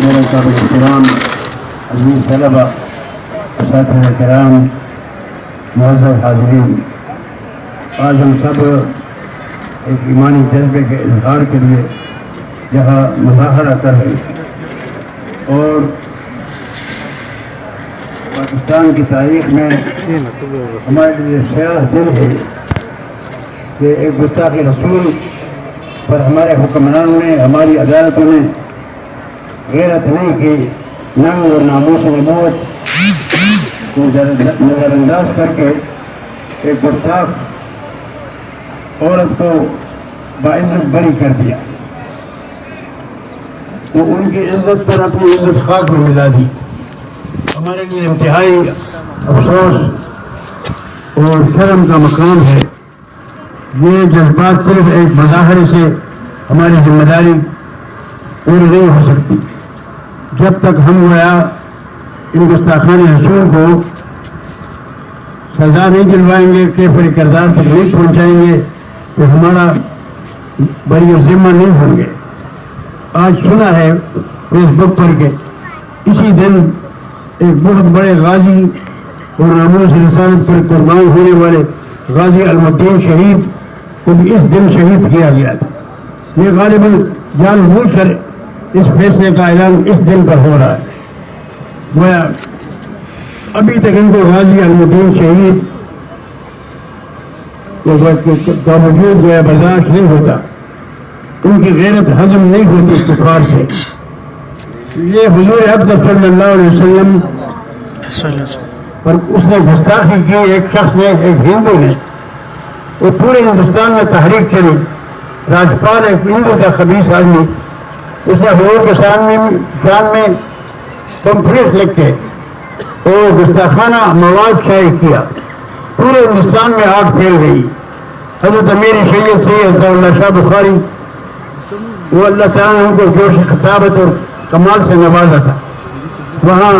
میرے قابل احترام عزیز طلبہ، اساتذہ کرام، معزز حاضرین، آج ہم سب ایک ایمانی جذبے کے اظہار کے لیے یہاں مظاہرہ کر رہے ہیں، اور پاکستان کی تاریخ میں ہمارے لیے سیاہ دن ہے کہ ایک گستاخ رسول پر ہمارے حکمرانوں نے، ہماری عدالتوں نے غیرت نہیں کی، ننگ اور ناموس نبوت کو نظر انداز کر کے ایک گستاخ عورت کو باعزت بری کر دیا، تو ان کی عزت پر اپنی عزت خاک میں ملا دی۔ ہمارے لیے انتہائی افسوس اور شرم کا مقام ہے۔ یہ جذبات صرف ایک مظاہرے سے ہماری ذمہ داری پوری نہیں ہو سکتی جب تک ہم گویا ان گستاخان رسول کو سزا نہیں دلوائیں گے، کیفر کردار تک نہیں پہنچائیں گے، تو ہمارا بری ذمہ نہیں ہوں گے۔ آج سنا ہے فیس بک پر کہ اسی دن ایک بہت بڑے غازی اور ناموس رسالت پر قربان ہونے والے غازی علم الدین شہید کو بھی اس دن شہید کیا گیا تھا۔ یہ غالباً جان بوجھ کر اس فیصلے کا اعلان اس دن پر ہو رہا ہے، گویا ابھی تک ان کو غازی علم الدین شہید کا وجود گویا برداشت نہیں ہوتا، ان کی غیرت ہضم نہیں ہوتی کفار سے۔ یہ حضور اقدس صلی اللہ علیہ وسلم پر اس نے گستاخی کی، ایک شخص نے، ایک ہندو نے، وہ پورے ہندوستان میں تحریک چلی۔ راجپال ایک ہندو تھا، خبیث آدمی، اس نے حضور کے شان میں پمفلیٹ لکھ کے اور گستاخانہ مواد شائع کیا، پورے ہندوستان میں آگ پھیل گئی۔ حضرت امیر سید سید اللہ شاہ بخاری، وہ اللہ تعالیٰ نے ان کو جوش خطابت اور کمال سے نوازا تھا، وہاں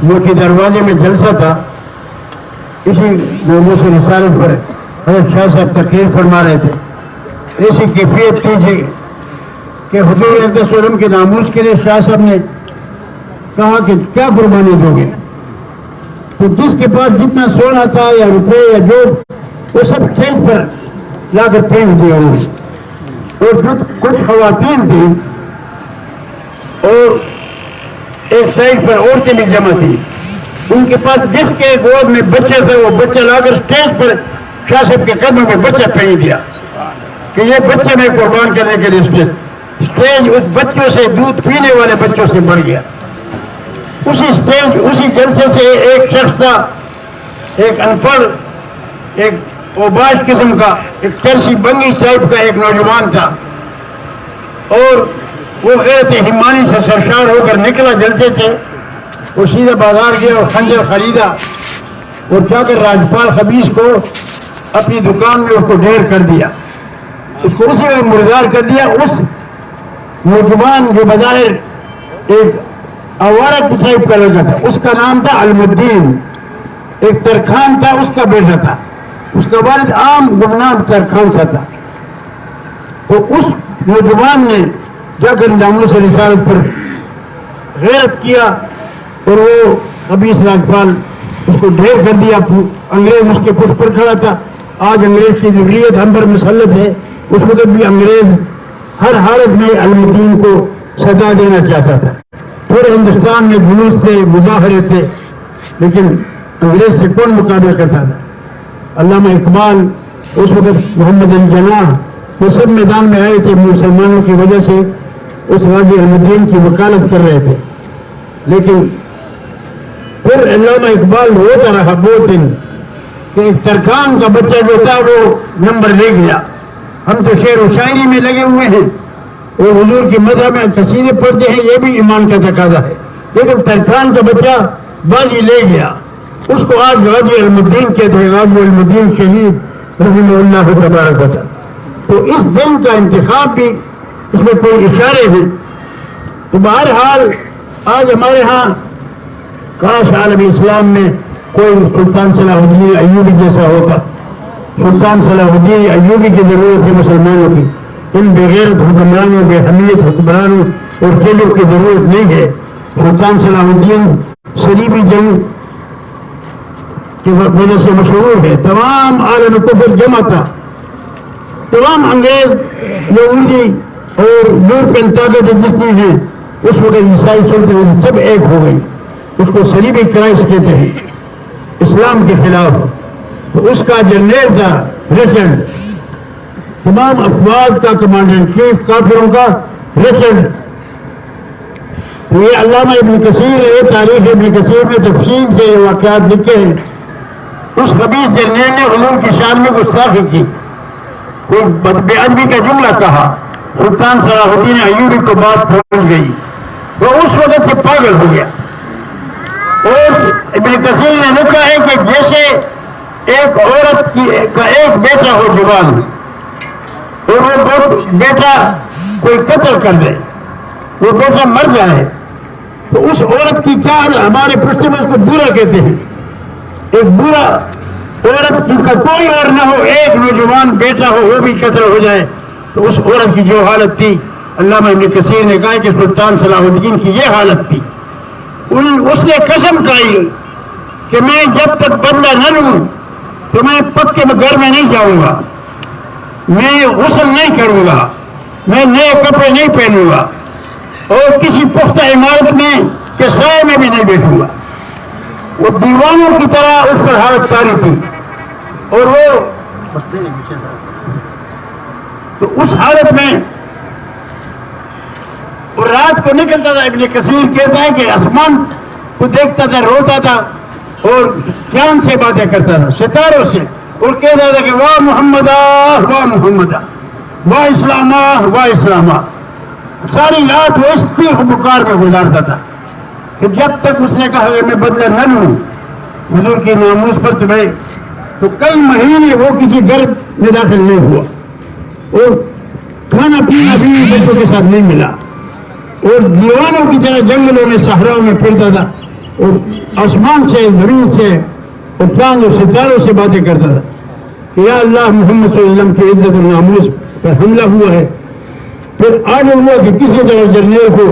ملکی دروازے میں جلسہ تھا، اسی ناموس رسالت پر حضرت شاہ صاحب تقریر فرما رہے تھے۔ ایسی کیفیت تھی کہ حضور اقدس وسلم کے ناموس کے لیے شاہ صاحب نے کہا کہ کیا قربانی دو گے؟ تو جس کے پاس جتنا سونا تھا یا روپے یا جو، وہ سب اسٹیج پر لا کر پھینک دیا انہوں نے، اور کچھ خواتین تھیں اور ایک سائڈ پر عورتیں بھی جمع تھیں، ان کے پاس جس کے گود میں بچے تھے وہ بچہ لا کر اسٹیج پر شاہ صاحب کے قدموں میں بچہ پھینک دیا کہ یہ بچے میں قربان کرنے کے لیے اسٹیج اس بچوں سے، دودھ پینے والے بچوں سے بڑھ گیا۔ اسی جلسے سے ایک شخص تھا، ایک ان پڑھ، ایک اوباش قسم کا، ایک چرسی بنگی ٹائپ کا ایک نوجوان تھا، اور وہ غیرت ایمانی سے سرشار ہو کر نکلا جلسے سے، وہ سیدھا بازار گیا اور خنجر خریدا اور جا کر راجپال خبیث کو اپنی دکان میں اس کو ڈھیر کر دیا، اس کو اسی میں مردار کر دیا۔ اس نوجوان جو بظاہر ایک آوارہ ٹائپ کا لڑکا تھا، اس کا نام تھا علم الدین، ایک ترکھان تھا، اس کا بیٹا تھا، اس کا والد عام گمنام ترکھان سا تھا۔ تو اس نوجوان نے جا کر ناموس رسالت پر غیرت کیا اور وہ خبیث راجپال اس کو ڈھیر کر دیا۔ انگریز اس کے پشت پر کھڑا تھا۔ آج انگریز کی ذریت ہم پر مسلط ہے، اس وقت بھی انگریز ہر حالت میں علم الدین کو سزا دینا چاہتا تھا۔ پورے ہندوستان میں جلوس تھے، مظاہرے تھے، لیکن انگریز سے کون مقابلہ کرتا تھا؟ علامہ اقبال، اس وقت محمد الجناح، وہ سب میدان میں آئے تھے، مسلمانوں کی وجہ سے اس غازی علم الدین کی وکالت کر رہے تھے، لیکن پھر علامہ اقبال روتا رہا بہت دن کہ ایک ترکان کا بچہ جو تھا وہ نمبر لے گیا۔ ہم تو شعر و شاعری میں لگے ہوئے ہیں اور حضور کی مدح میں قصیدے پڑھتے ہیں، یہ بھی ایمان کا تقاضا ہے، لیکن ترکان کا بچہ بازی لے گیا، اس کو آج غازی علم الدین کہتے ہیں، غازی علم الدین شہید رحمہ اللہ تبارک و تعالی۔ تو اس دن کا انتخاب بھی اس میں کوئی اشارے ہیں۔ تو بہرحال آج ہمارے ہاں کاش عالم اسلام میں کوئی سلطان صلاح الدین ایوبی جیسا ہوتا۔ سلطان صلاح الدین ایوبی کی ضرورت ہے مسلمانوں کی، ان بغیرت حکمرانوں بے حمیت حکمرانوں اور جیلوں کی ضرورت نہیں ہے. سلطان صلاح الدین صلیبی جنگ کی وجہ سے مشہور ہے. تمام عالم کفر جمع تھا. تمام انگریز یہودی اور یورپین طاقتیں جتنی ہیں اس وقت عیسائی سلطنت سب ایک ہو گئی. اس کو صلیبی کرائسٹ کہتے ہیں اسلام کے خلاف. تو اس کا جنرل تھا رچرڈ, تمام افواج کا کمانڈر ان چیف کافروں کا رچرڈ. یہ علامہ ابن کثیر نے تاریخ ابن کثیر میں تفصیل سے یہ واقعات لکھے ہیں. اس خبیث جنرل نے حضور کی شان میں گستاخی کی, کوئی بے ادبی کا جملہ کہا. سلطان صلاح الدین ایوبی کو بات پہنچ گئی, وہ اس وقت سے پاگل ہو گیا. اور ابن کثیر نے لکھا ہے کہ جیسے ایک عورت کا ایک بیٹا ہو جوان اور وہ بیٹا کوئی قتل کر دے, وہ بیٹا مر جائے, تو اس عورت کی کیا ہمارے پشتے میں اس کو برا کہتے ہیں. ایک برا عورت جس کا کوئی اور نہ ہو, ایک نوجوان بیٹا ہو وہ بھی قتل ہو جائے, تو اس عورت کی جو حالت تھی, علامہ ابن کثیر نے کہا کہ سلطان صلاح الدین کی یہ حالت تھی. اس نے قسم کھائی کہ میں جب تک بدلہ نہ لوں تو میں پکے گھر میں نہیں جاؤں گا, میں غسل نہیں کروں گا, میں نئے کپڑے نہیں پہنوں گا, اور کسی پختہ عمارت میں کے سائے میں بھی نہیں بیٹھوں گا. وہ دیوانوں کی طرح اس پر حالت کاری تھی. اور وہ تو اس حالت میں اور رات کو نکلتا تھا. ابن کثیر کہتا ہے کہ آسمان کو دیکھتا تھا, روتا تھا اور جان سے باتیں کرتا تھا, ستاروں سے, اور کہتا تھا کہ واہ محمدہ واہ محمدہ, واہ اسلامہ واہ اسلامہ. ساری رات وہ اس کی پکار میں گزارتا تھا کہ جب تک اس نے کہا کہ میں بدلہ نہ لوں حضور کی ناموس پر تمہیں, تو کئی مہینے وہ کسی گھر میں داخل نہیں ہوا, اور کھانا پینا بھی بچوں کے ساتھ نہیں ملا, اور دیوانوں کی طرح جنگلوں میں صحراؤں میں پھرتا تھا, اور آسمان سے زمین سے اور چاند اور ستاروں سے باتیں کرتا تھا کہ یا اللہ محمد صلی اللہ علیہ وسلم کی عزت اور ناموس پر حملہ ہوا ہے. پھر آگے ہوا کہ کسی طرح جرنیل کو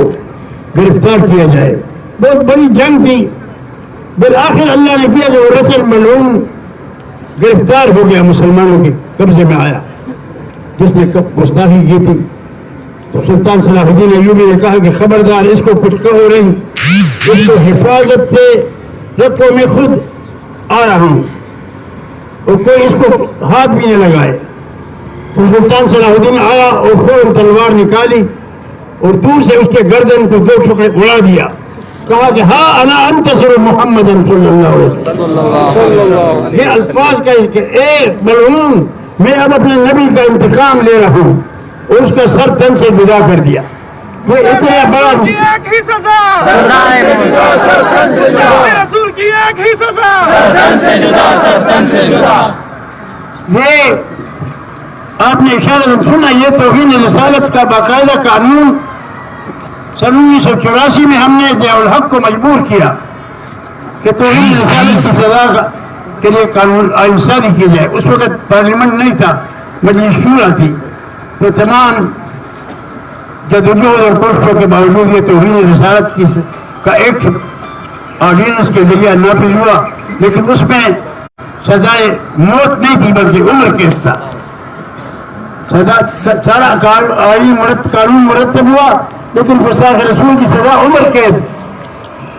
گرفتار کیا جائے. بہت بڑی جنگ تھی. بالآخر اللہ نے کیا کہ وہ رچل ملعون گرفتار ہو گیا, مسلمانوں کے قبضے میں آیا, جس نے گستاخی کی تھی. تو سلطان صلاح الدین ایوبی نے کہا کہ خبردار اس کو کچھ کہو نہیں, اس کو حفاظت سے رکھو, میں خود آ رہا ہوں, اور کوئی اس کو ہاتھ بھی نہ لگائے. تو سلطان صلاح الدین آیا اور فوراً تلوار نکالی اور دور سے اس کے گردن کو دو ٹکڑے اڑا دیا. کہا کہ ہاں انا انتصر محمد صلی اللہ علیہ وسلم. یہ الفاظ کہے کہ اے ملعون, میں اب اپنے نبی کا انتقام لے رہا ہوں, اور اس کا سر تن سے جدا کر دیا. یہ اتنا بڑا ایک ہی سزا, رسول کی ایک ہی سزا, یہ آپ نے اشارہ سنا, یہ توہین رسالت کا باقاعدہ قانون سن 1984 میں ہم نے ضیاء الحق کو مجبور کیا کہ توہین رسالت کی سزا کے لیے قانون آئین سازی کی جائے. اس وقت پارلیمنٹ نہیں تھا, مجلس شورا تھی, تو تمام جدوجہد اور کوششوں کے باوجود یہ توہین رسالت کا ایک آرڈیننس کے ذریعہ نافذ ہوا, لیکن اس میں سزائے موت نہیں تھی بلکہ عمر قید تھا. سارا قانون مرتب ہوا, لیکن گستاخ رسول کی سزا عمر قید.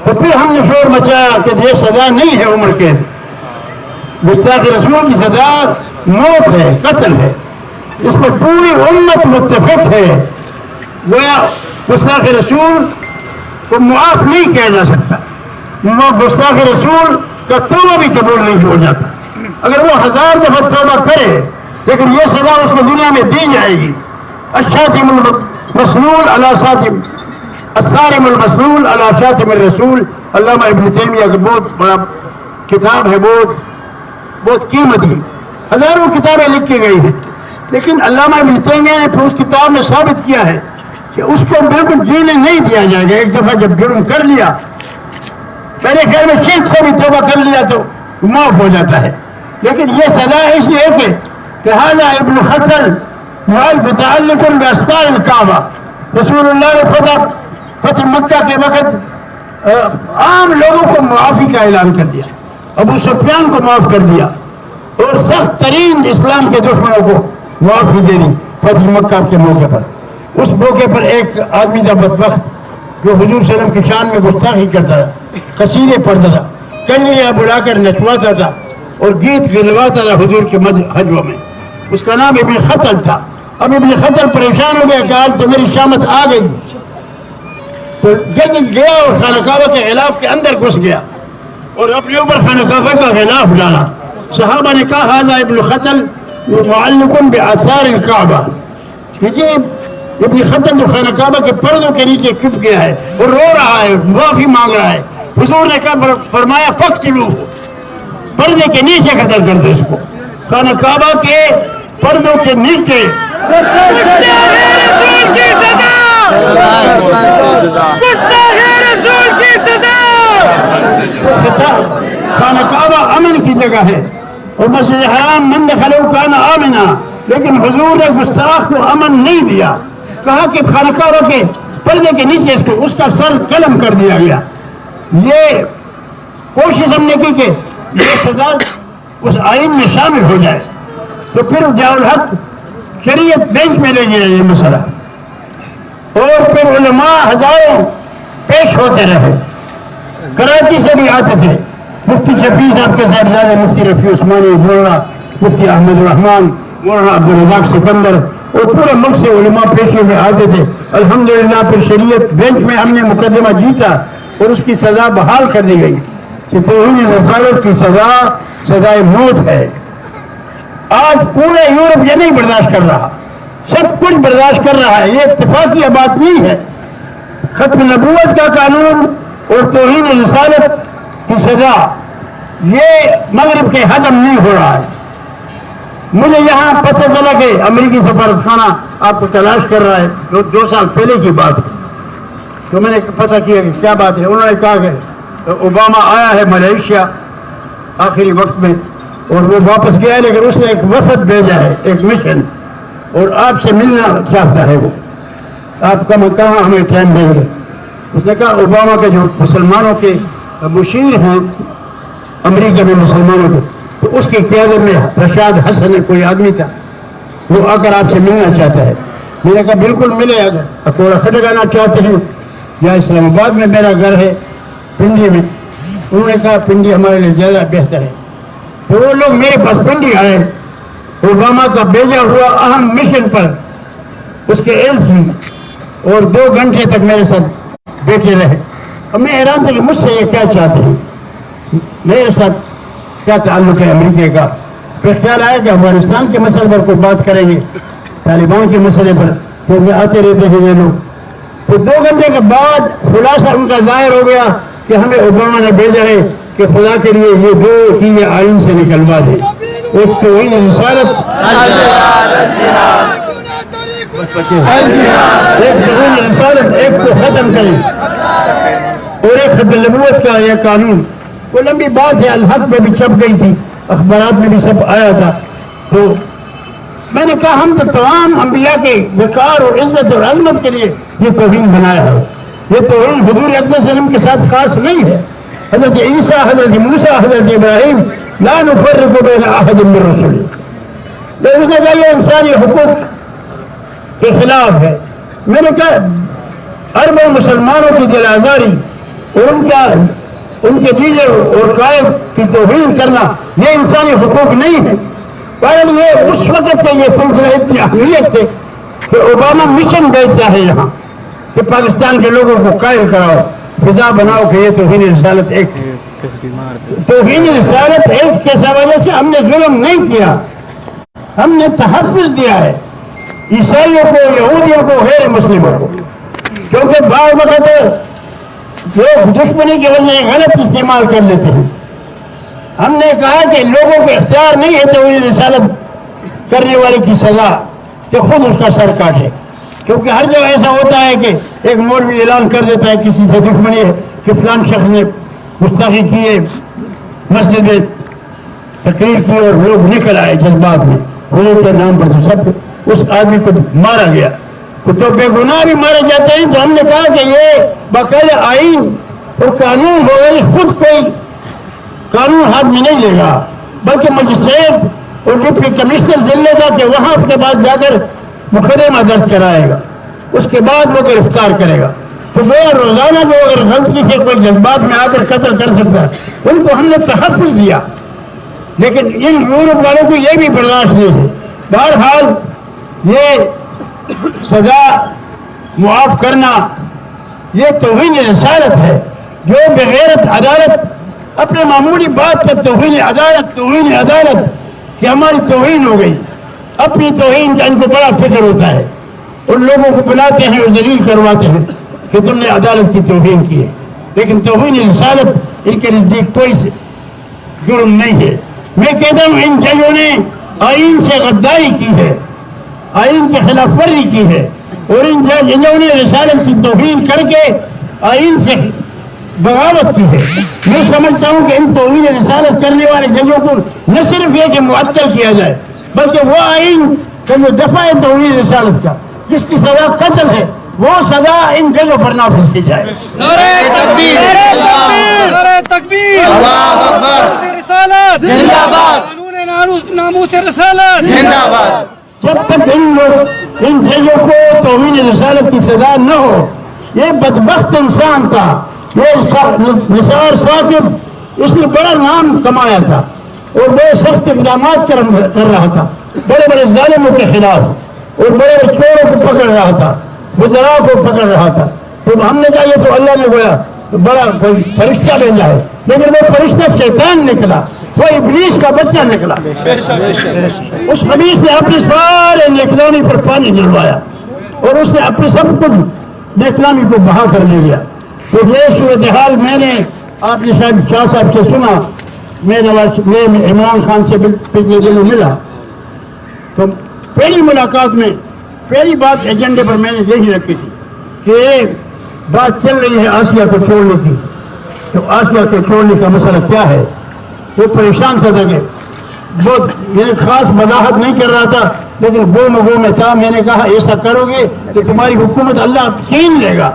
تو پھر ہم نے شور مچایا کہ یہ سزا نہیں ہے عمر قید, گستاخ رسول کی سزا موت ہے, قتل ہے. اس پر پوری امت متفق ہے. گویا گستاخ رسول کو معاف نہیں کیا جا سکتا, گستاخ رسول کا توبہ بھی قبول نہیں ہو جاتا. اگر وہ 1000 دفعہ توبہ کرے, لیکن یہ سزا اس کو دنیا میں دی جائے گی. الشاتم المسلول علی شاتم, الصارم المسلول علی شاتم الرسول. علامہ ابن تیمیہ کا بہت بڑا کتاب ہے, بہت قیمتی, ہزاروں کتابیں لکھ کے گئی ہیں, لیکن علامہ ابن تیمیہ نے پھر اس کتاب میں ثابت کیا ہے کہ اس کو بالکل جینے نہیں دیا جائے گا. ایک دفعہ جب جرم کر لیا, میرے خیال میں شرک سے بھی توبہ کر لیا تو معاف ہو جاتا ہے, لیکن یہ سزا اس لیے کہ هذا ابن خطل متعلق بأسطار الكعبة. رسول اللہ نے فتح مکہ کے وقت عام لوگوں کو معافی کا اعلان کر دیا، ابو سفیان کو معاف کر دیا اور سخت ترین اسلام کے دشمنوں کو معافی دے دی فتح مکہ کے موقع پر. اس موقع پر ایک آدمی تھا بدبخت جو حضور صلی اللہ علیہ وسلم کی شان میں گستاخی کرتا تھا، قصیدے پڑھتا تھا، کنجریاں بلا کر نچواتا تھا اور گیت گلواتا تھا حضور کے حجوں میں. اس کا نام ابن خطل تھا. اب ابن خطل پریشان ہو گیا کہ آج تو میری شامت آ گئی، تو جلد گیا اور خانہ کعبہ کے غلاف کے اندر گھس گیا اور اپنے اوپر خانہ کعبہ کا غلاف ڈالا. صحابہ نے کہا ھذا ابن خطل معلق بآثار الکعبہ، یہ ابن خطل جو خانہ کعبہ کے پردوں کے نیچے چھپ گیا ہے اور رو رہا ہے، معافی مانگ رہا ہے. حضور نے کہا، فرمایا فقتلوہ، پردے کے نیچے قتل کر دو اس کو. خانہ کعبہ کے پردوں کے نیچے خانہ کعبہ امن کی جگہ ہے اور مسجد حرام من دخلہ کان آمنا، لیکن حضور نے گستاخ کو امن نہیں دیا. کہا کہ خانہ کعبہ کے پردے کے نیچے اس کا سر قلم کر دیا گیا. یہ کوشش ہم نے کی کہ یہ سزا اس آئین میں شامل ہو جائے، تو پھر ضیاء الحق شریعت بینچ میں لے گیا یہ مسئلہ، اور پھر علماء ہزاروں پیش ہوتے رہے. کراچی سے بھی آتے تھے، مفتی شفیع صاحب کے صاحبزادے مفتی رفیع عثمانی، مولانا مفتی احمد الرحمان، مولانا عبدالرزاق سکندر، اور پورے ملک سے علماء پیشوں میں آتے تھے. الحمدللہ پھر شریعت بینچ میں ہم نے مقدمہ جیتا اور اس کی سزا بحال کر دی گئی کہ توہین رسالت کی سزا سزائے موت ہے. آج پورے یورپ یہ نہیں برداشت کر رہا، سب کچھ برداشت کر رہا ہے. یہ اتفاقی بات نہیں ہے. ختم نبوت کا قانون اور توہین رسالت کی سزا یہ مغرب کے ہضم نہیں ہو رہا ہے. مجھے یہاں پتہ چلا کہ امریکی سفارتخانہ آپ کو تلاش کر رہا ہے، 2 سال پہلے کی بات ہے. تو میں نے پتہ کیا کہ کیا بات ہے. انہوں نے کہا کہ اوباما آیا ہے ملیشیا آخری وقت میں اور وہ واپس گیا ہے، لیکن اس نے ایک وفد بھیجا ہے، ایک مشن، اور آپ سے ملنا چاہتا ہے. وہ آپ کا کہاں ہمیں ٹائم دیں گے؟ اس نے کہا اوباما کے جو مسلمانوں کے مشیر ہیں امریکہ میں مسلمانوں کے، تو اس کی قیادت میں رشاد حسن کوئی آدمی تھا، وہ آ کر آپ سے ملنا چاہتا ہے. میں نے کہا بالکل ملے. اگر اکوڑا کھٹکانا چاہتے ہیں یا اسلام آباد میں میرا گھر ہے پنڈی میں. انہوں نے کہا پنڈی ہمارے لیے زیادہ بہتر ہے. تو وہ لوگ میرے پاس پنڈی آئے، اوباما کا بھیجا ہوا اہم مشن پر اس کے علم تھی، اور 2 گھنٹے تک میرے ساتھ بیٹھے رہے. اور میں حیران تھا کہ مجھ سے یہ کیا چاہتے ہیں، میرے ساتھ کیا تعلق ہے امریکہ کا. پھر خیال آیا کہ افغانستان کے مسئلے پر کوئی بات کریں گے، طالبان کے مسئلے پر، کیونکہ آتے رہتے ہیں یہ لوگ. تو 2 گھنٹے کے بعد خلاصہ ان کا ظاہر ہو گیا کہ ہمیں اوباما نے بھیجا ہے کہ خدا کے لیے یہ 2 چیزیں آئین سے نکلوا دے. ایک توہین رسالت، ایک توہین رسالت، ایک کو ختم کریں، اور ایک ختم نبوت کا یہ قانون. وہ لمبی بات ہے، الحق میں بھی چھپ گئی تھی، اخبارات میں بھی سب آیا تھا. تو میں نے کہا ہم تو تمام انبیاء کے وقار اور عزت اور عظمت کے لیے یہ توہین بنایا ہے. یہ توہین حضور اقدس صلی اللہ علیہ وسلم کے ساتھ خاص نہیں ہے. حضرت عیسیٰ، حضرت موسیٰ، حضرت ابراہیم لا نفرق بین احد من رسول. لیکن اس نے کہا یہ انسانی حقوق کے خلاف ہے. میں نے کہا عربوں مسلمانوں کی دل آزاری اور ان کے لیڈر اور قائد کی توہین کرنا یہ انسانی حقوق نہیں ہے. بہرحال یہ اس وقت سے یہ سلسلہ اتنی اہمیت سے کہ اوباما مشن بھیجتا ہے یہاں کہ پاکستان کے لوگوں کو قائل کراؤ، فضا بناؤ کہ یہ توہین رسالت ایکٹ ہے. توہین رسالت ایکٹ کے وجہ سے ہم نے ظلم نہیں کیا، ہم نے تحفظ دیا ہے عیسائیوں کو، یہودیوں کو، غیر مسلموں کو. کیونکہ بعض وقت لوگ دشمنی کی وجہ سے غلط استعمال کر لیتے ہیں. ہم نے کہا کہ لوگوں کے اختیار نہیں ہے توہین رسالت کرنے والے کی سزا کہ خود اس کا سر کاٹے. کیونکہ ہر جگہ ایسا ہوتا ہے کہ ایک مولوی اعلان کر دیتا ہے کسی سے دشمنی ہے کہ فلان شخص نے گستاخی کی ہے، مسجد میں تقریر کی اور لوگ نکل آئے جذبات میں حضور کے نام پر. تو سب اس آدمی کو مارا گیا. تو بے گناہ بھی مارے جاتے ہیں. تو ہم نے کہا کہ یہ باقاعدہ آئین اور قانون ہوگا, یہ خود کوئی قانون ہاتھ میں نہیں لے گا, بلکہ مجسٹریٹ اور ڈپٹی کمشنر ضلع کا کہ وہاں اپنے پاس جا کر مقدمہ درج کرائے گا, اس کے بعد وہ گرفتار کرے گا. تو وہ روزانہ جو اگر غلطی سے کوئی جذبات میں آ کر قتل کر سکتا ہے, ان کو ہم نے تحفظ دیا, لیکن ان یورپ والوں کو یہ بھی برداشت نہیں ہے. بہرحال یہ سزا معاف کرنا یہ توہین رسالت ہے, جو بغیرت عدالت اپنے معمولی بات پر توہین عدالت کہ ہماری توہین ہو گئی, اپنی توہین کا ان کو بڑا فکر ہوتا ہے. ان لوگوں کو بلاتے ہیں اور ذلیل کرواتے ہیں کہ تم نے عدالت کی توہین کی ہے, لیکن توہین رسالت ان کے نزدیک کوئی جرم نہیں ہے. میں کہتا ہوں ان ججوں نے آئین سے غداری کی ہے, آئین کی خلاف ورزی کی ہے, اور ان ججوں نے رسالت کی توہین کر کے آئین سے بغاوت کی ہے. میں سمجھتا ہوں کہ ان توہین رسالت کرنے والے ججوں کو نہ صرف یہ کہ معطل کیا جائے, بلکہ وہ آئین کا جو دفعہ ہے توہین رسالت کا, جس کی سزا قتل ہے, وہ سزا ان ججوں پر نافذ کی جائے. نعرہ تکبیر! نعرہ تکبیر! اللہ اکبر! رسالت زندہ باد! قانون ناموس رسالت زندہ باد! جب تک ان ججوں کو توہین رسالت کی سزا نہ ہو, یہ بدبخت انسان تھا, یہ نثار ثاقب, اس نے بڑا نام کمایا تھا اور بڑے سخت اقدامات کر رہا تھا بڑے بڑے ظالموں کے خلاف, اور بڑے بڑے چوروں کو پکڑ رہا تھا, وزراء کو پکڑ رہا تھا. تو ہم نے کہا یہ تو اللہ نے گویا بڑا کوئی فرشتہ بھیجا ہے, لیکن وہ فرشتہ شیطان نکلا, وہ ابلیس کا بچہ نکلا. اس خبیث نے اپنے سارے نیکلامی پر پانی ڈلوایا, اور اس نے اپنے سب کچھ نیکلامی کو بہا کر لے گیا. تو یہ صورتحال میں نے آپ نے شاید شاہ صاحب سے سنا, میں عمران خان سے پچھلے دنوں ملا, تو پہلی ملاقات میں پہلی بات ایجنڈے پر میں نے یہی رکھی تھی کہ بات چل رہی ہے آسیہ کو چھوڑنے کی. تو آسیہ کو چھوڑنے کا مسئلہ کیا ہے, وہ پریشان سا تھا کہ بہت میں نے خاص وضاحت نہیں کر رہا تھا, لیکن گو مگو میں تھا. میں نے کہا ایسا کرو گے کہ تمہاری حکومت اللہ چھین لے گا,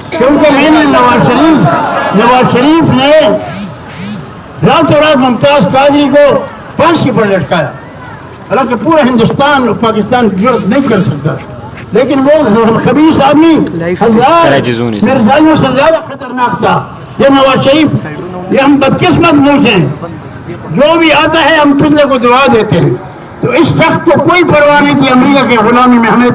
کیونکہ میں نے نواز شریف نے راتوں رات ممتاز قادری کو پھانسی پر لٹکایا, حالانکہ پورا ہندوستان اور پاکستان ضرورت نہیں کر سکتا, لیکن وہ خبیث آدمی ہزار مرزائیوں سے زیادہ خطرناک تھا. یہ نواز شریف, یہ ہم بدقسمت ملک ہیں, جو بھی آتا ہے ہم پچھلے کو دعا دیتے ہیں. تو اس شخص کو کوئی پرواہ نہیں کہ امریکہ کے غلامی میں ہمیں